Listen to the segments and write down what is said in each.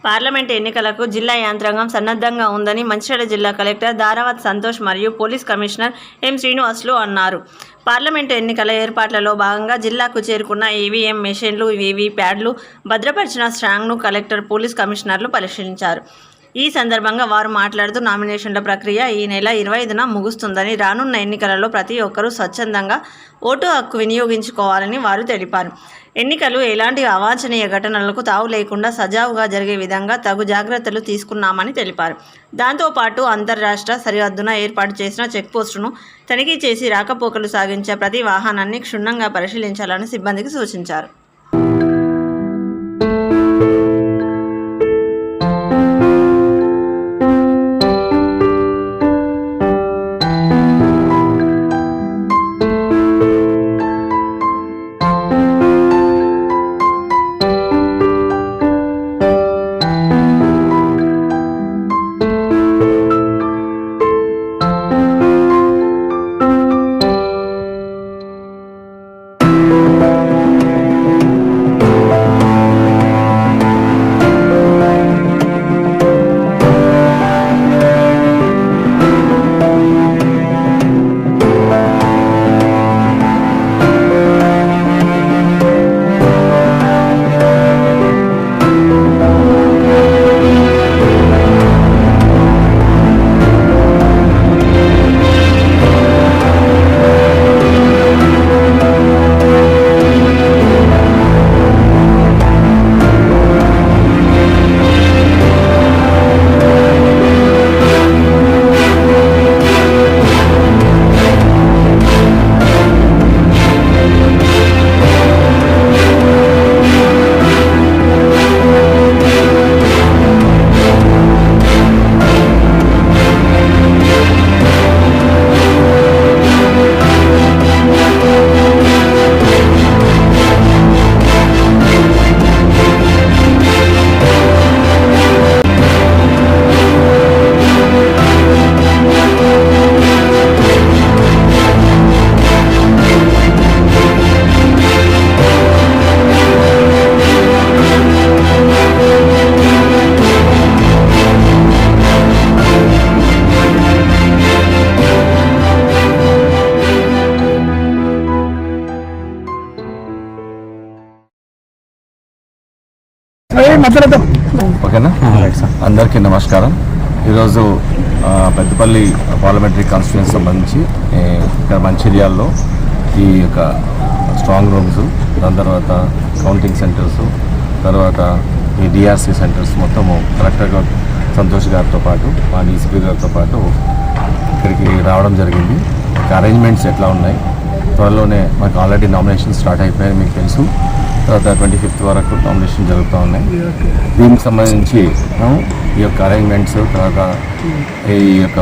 Parliament ఎన్నికలకు జిల్లా యంత్రాంగం సన్నద్ధంగా ఉందని మంచిర్యాల జిల్లా కలెక్టర్ దారావత్ సంతోష్ మరియు పోలీస్ కమిషనర్ ఎం శ్రీనివాసులు అన్నారు. పార్లమెంటు ఎన్నికల ఏర్పాట్లలో భాగంగా జిల్లాకు చేరుకున్న ఈవీఎం మెషిన్లు, వీవీప్యాడ్లు, భద్రపరిచిన స్ట్రాంగ్ను కలెక్టర్, పోలీస్ కమిషనర్లు పరిశీలించారు. ఈ సందర్భంగా వారు మాట్లాడుతూ నామినేషన్ల ప్రక్రియ ఈ నెల 25న ముగుస్తుందని, రానున్న ఎన్నికలలో ప్రతి ఒక్కరూ స్వచ్ఛందంగా ఓటు హక్కు వినియోగించుకోవాలని వారు తెలిపారు. ఎన్నికలు ఎలాంటి అవాంఛనీయ ఘటనలకు తావు లేకుండా సజావుగా జరిగే విధంగా తగు జాగ్రత్తలు తీసుకున్నామని తెలిపారు. దాంతోపాటు అంతర్రాష్ట్ర సరిహద్దున ఏర్పాటు చేసిన చెక్పోస్టును తనిఖీ చేసి రాకపోకలు సాగించే ప్రతి వాహనాన్ని క్షుణ్ణంగా పరిశీలించాలని సిబ్బందికి సూచించారు. ఓకేనా, అందరికీ నమస్కారం. ఈరోజు పెద్దపల్లి పార్లమెంటరీ కాన్స్టిట్యూన్సీ సంబంధించి ఇక్కడ మంచిర్యాలలో ఈ యొక్క స్ట్రాంగ్ రూమ్స్, దాని తర్వాత కౌంటింగ్ సెంటర్స్, తర్వాత ఈ డిఆర్సీ సెంటర్స్ మొత్తము కలెక్టర్ గారు సంతోష్ గారితో పాటు మా డీసీపీ గారితో పాటు ఇక్కడికి రావడం జరిగింది. అరేంజ్మెంట్స్ ఎట్లా ఉన్నాయి, త్వరలోనే మాకు ఆల్రెడీ నామినేషన్ స్టార్ట్ అయిపోయాయి, మీకు తెలుసు. తర్వాత 25th వరకు నామినేషన్ జరుగుతూ ఉన్నాయి. దీనికి సంబంధించి ఈ యొక్క అరేంజ్మెంట్స్, తర్వాత ఈ యొక్క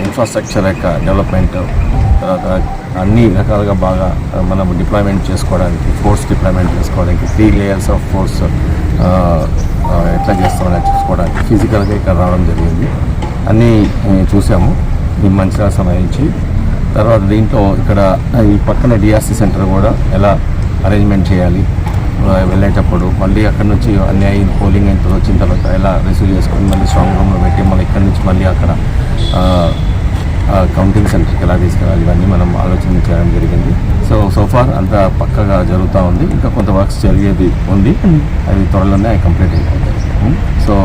ఇన్ఫ్రాస్ట్రక్చర్ యొక్క డెవలప్మెంట్, తర్వాత అన్ని రకాలుగా బాగా మనం డిప్లాయ్మెంట్ చేసుకోవడానికి, ఫోర్స్ డిప్లాయ్మెంట్ చేసుకోవడానికి, 3 layers ఆఫ్ ఫోర్స్ ఎట్లా చేస్తామని చూసుకోవడానికి ఫిజికల్గా ఇక్కడ రావడం జరిగింది. అన్నీ చూసాము ఈ మంచిర్యాల సంబంధించి. తర్వాత దీంట్లో ఇక్కడ ఈ పక్కన డిఆర్సీ సెంటర్ కూడా ఎలా అరేంజ్మెంట్ చేయాలి, వెళ్ళేటప్పుడు మళ్ళీ అక్కడ నుంచి అన్ని పోలింగ్ ఎంత వచ్చిన తర్వాత ఎలా రిసీవ్ చేసుకొని మళ్ళీ స్ట్రాంగ్ రూమ్లో పెట్టి మళ్ళీ ఇక్కడ నుంచి మళ్ళీ అక్కడ కౌంటింగ్ సెంటర్కి ఎలా తీసుకెళ్ళాలి, ఇవన్నీ మనం ఆలోచన చేయడం జరిగింది. సో ఫార్ అంతా పక్కగా జరుగుతూ ఉంది. ఇంకా కొంత వర్క్స్ జరిగేది ఉంది, అది త్వరలోనే కంప్లీట్ అయిపోతుంది. సో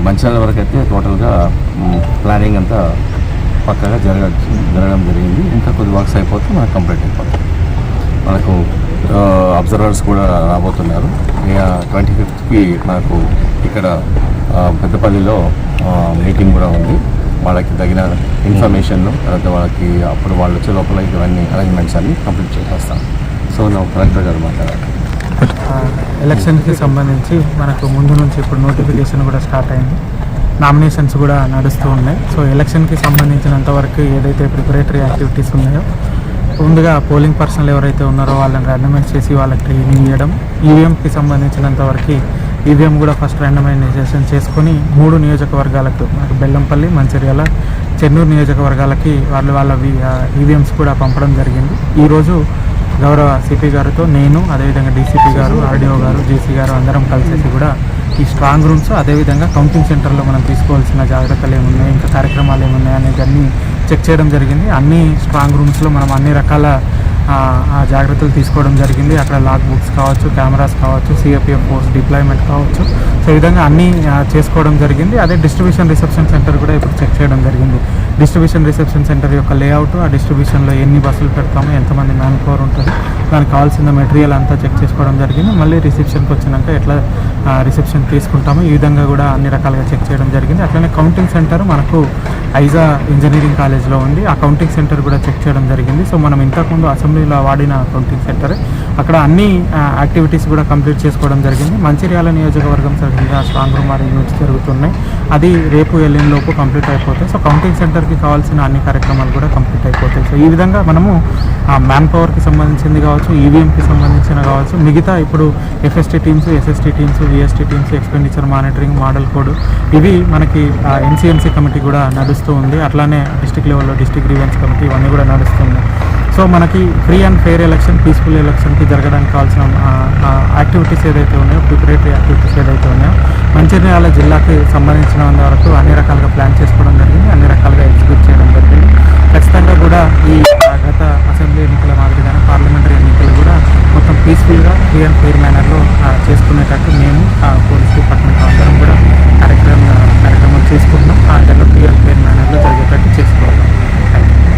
మంచిర్యాల వరకు అయితే టోటల్గా ప్లానింగ్ అంతా పక్కగా జరగడం జరిగింది. ఇంకా కొద్ది వర్క్స్ అయిపోతే మనకు కంప్లీట్ అయిపోతుంది. మనకు అబ్జర్వర్స్ కూడా రాబోతున్నారు. 25th మనకు ఇక్కడ పెద్దపల్లిలో మీటింగ్ కూడా ఉంది. వాళ్ళకి తగిన ఇన్ఫర్మేషన్, తర్వాత వాళ్ళకి అప్పుడు వాళ్ళు వచ్చే లోపల ఇవన్నీ అరేంజ్మెంట్స్ అన్ని కంప్లీట్ చేసేస్తాం. సో నా కలెక్టర్ గారు మాట్లాడారు. ఎలక్షన్కి సంబంధించి మనకు ముందు నుంచి ఇప్పుడు నోటిఫికేషన్ కూడా స్టార్ట్ అయింది, నామినేషన్స్ కూడా నడుస్తూ ఉన్నాయి. సో ఎలక్షన్కి సంబంధించినంతవరకు ఏదైతే ప్రిపరేటరీ యాక్టివిటీస్ ఉన్నాయో, ముందుగా పోలింగ్ పర్సన్లు ఎవరైతే ఉన్నారో వాళ్ళని ర్యాండమైజ్ చేసి వాళ్ళకి ట్రైనింగ్ ఇవ్వడం, ఈవీఎంకి సంబంధించినంతవరకు ఈవీఎం కూడా ఫస్ట్ ర్యాండమైజేషన్ చేసుకొని 3 నియోజకవర్గాలకు, మనకు బెల్లంపల్లి, మంచిర్యాల, చెన్నూరు నియోజకవర్గాలకి వాళ్ళ ఈవీఎంస్ కూడా పంపడం జరిగింది. ఈరోజు గౌరవ సిపి గారితో నేను, అదేవిధంగా డీసీపీ గారు, ఆర్డీఓ గారు, జేసీ గారు అందరం కలిసేసి కూడా ఈ స్ట్రాంగ్ రూమ్స్, అదేవిధంగా కౌంటింగ్ సెంటర్లో మనం తీసుకోవాల్సిన జాగ్రత్తలు ఏమున్నాయి, ఇంకా కార్యక్రమాలు ఏమున్నాయి అనేది అన్నీ చెక్ చేయడం జరిగింది. అన్ని స్ట్రాంగ్ రూమ్స్లో మనం అన్ని రకాల జాగ్రత్తలు తీసుకోవడం జరిగింది. అక్కడ లాగ్ బుక్స్ కావచ్చు, కెమెరాస్ కావచ్చు, సిఆర్పిఎఫ్ ఫోర్స్ డిప్లాయ్మెంట్ కావచ్చు, సో ఈ విధంగా అన్నీ చేసుకోవడం జరిగింది. అదే డిస్ట్రిబ్యూషన్ రిసెప్షన్ సెంటర్ కూడా ఇప్పుడు చెక్ చేయడం జరిగింది. డిస్ట్రిబ్యూషన్ రిసెప్షన్ సెంటర్ యొక్క లేఅవుట్, ఆ డిస్ట్రిబ్యూషన్లో ఎన్ని బస్సులు పెడతామో, ఎంతమంది మ్యాన్ పవర్ ఉంటుంది, దానికి కావాల్సిన మెటీరియల్ అంతా చెక్ చేసుకోవడం జరిగింది. మళ్ళీ రిసెప్షన్కి వచ్చినాక ఎట్లా రిసెప్షన్ తీసుకుంటామో ఈ విధంగా కూడా అన్ని రకాలుగా చెక్ చేయడం జరిగింది. అట్లనే కౌంటింగ్ సెంటర్ మనకు ఐజా ఇంజనీరింగ్ కాలేజ్లో ఉంది. ఆ కౌంటింగ్ సెంటర్ కూడా చెక్ చేయడం జరిగింది. సో మనం ఇంతకుముందు అసెంబ్లీలో వాడిన కౌంటింగ్ సెంటర్, అక్కడ అన్ని యాక్టివిటీస్ కూడా కంప్లీట్ చేసుకోవడం జరిగింది. మంచిర్యాల నియోజకవర్గం సరిగ్గా స్ట్రాంగ్ రూమ్ అరేంజ్మెంట్స్ జరుగుతున్నాయి. అది రేపు లోపు కంప్లీట్ అయిపోతాయి. సో కౌంటింగ్ సెంటర్కి కావాల్సిన అన్ని కార్యక్రమాలు కూడా కంప్లీట్ అయిపోతాయి. సో ఈ విధంగా మనము మ్యాన్ పవర్కి సంబంధించింది కావచ్చు, ఈవీఎంకి సంబంధించిన కావచ్చు, మిగతా ఇప్పుడు FST teams, SST teams, VST teams, expenditure monitoring, model code, ఇవి మనకి ఎన్సీఎంసీ కమిటీ కూడా నడుస్తూ ఉంది. అట్లానే డిస్టిక్ లెవెల్లో డిస్టిక్ గ్రీవెన్స్ కమిటీ ఇవన్నీ కూడా నడుస్తున్నాయి. సో మనకి free and fair election, peaceful ఎలక్షన్కి జరగడానికి కావాల్సిన యాక్టివిటీస్ ఏదైతే ఉన్నాయో, ప్రిపరేటరీ యాక్టివిటీస్ ఏదైతే ఉన్నాయో, మంచిర్యాల జిల్లాకి సంబంధించిన వరకు అన్ని రకాలుగా ప్లాన్ చేసుకోవడం జరిగింది. అన్ని రకాల